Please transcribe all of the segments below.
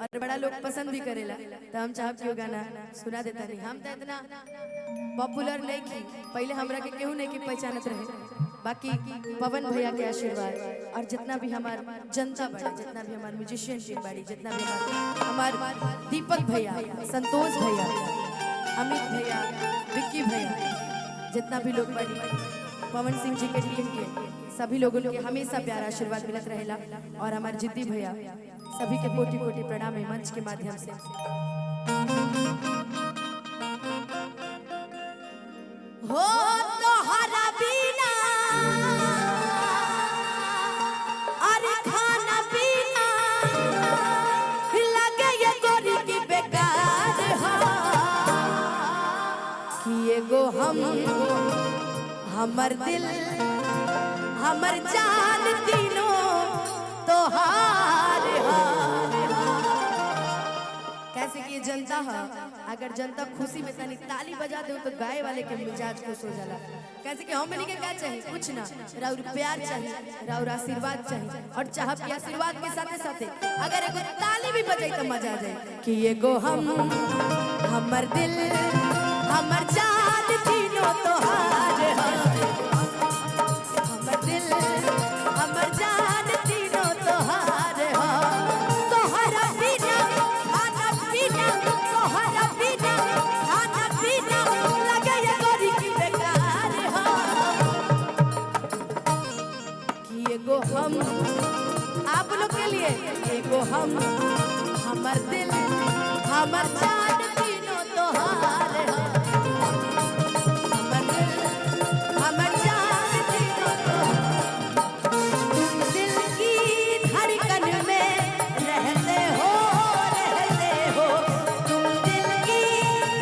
और बड़ा लोग पसंद भी करेला, तो हम चाहब कि वो गाना सुना देता नहीं। हम तो इतना पॉपुलर नहीं की, पहले हमरा के केहू नहीं की पहचानत रहे, बाकी पवन भैया के आशीर्वाद और जितना भी हमार जनता बाड़ी, जितना भी हमार म्यूजिशियन टीम बाड़ी, जितना भी हमार दीपक भैया, संतोष भैया, अमित भैया, विक्की भैया, जितना भी लोग बाड़ी, पवन सिंह जी के टीम के सभी लोगों के हमेशा प्यारा आशीर्वाद मिलत रहेला। और हमारे जिद्दी भैया सभी के कोटि कोटि प्रणाम है मंच के माध्यम से। हो तोहरा बिना अरे खाना पीना लगे ये गोरी की बेकार हो कि एगो हमर दिल हमर जान तीनों तोहार कैसे कि जनता है, अगर जनता खुशी में तनी ताली बजा दे तो गाय वाले के मिजाज खुश हो जाला। कैसे कि हमनी के क्या चाहिए, कुछ ना, राउर प्यार चाहिए, राउर आशीर्वाद चाहिए, और चाहब के आशीर्वाद के साथे साथे अगर एगो ताली भी बजाई तो मजा आ जाए कि एगो हमर दिल हमर जान तीनों तोहार हमर दिल हमर जान तीनों तोहार हो। तोहरा बिना खाना पीना, तोहरा बिना खाना पीना लगे ये गोरी की बेकार हो कि एगो आप लोग के लिए एगो हमर दिल हमर जान तीनों तोहार हो। हमर दिल हमर जान तीनों तोहार। तुम दिल की धड़कन में रहते हो तुम दिल की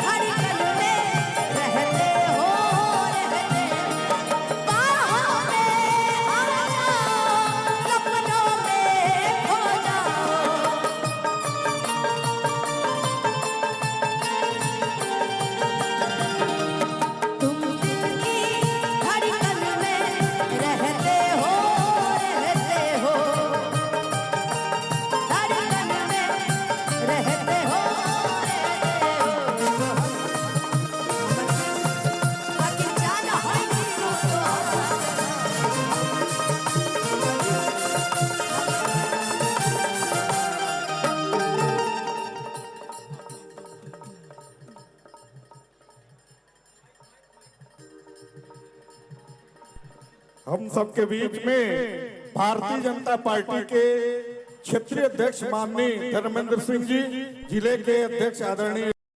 धड़कन में रहते हो बाहों में आ जाओ, सपनों में खो जाओ। तुम दिल की धड़कन में रहते हो धड़कन में रहते हो बाकी जाना है तीनों हम सबके बीच में भारतीय जनता पार्टी के क्षेत्रीय अध्यक्ष माननीय धर्मेंद्र सिंह जी, जिले के अध्यक्ष आदरणीय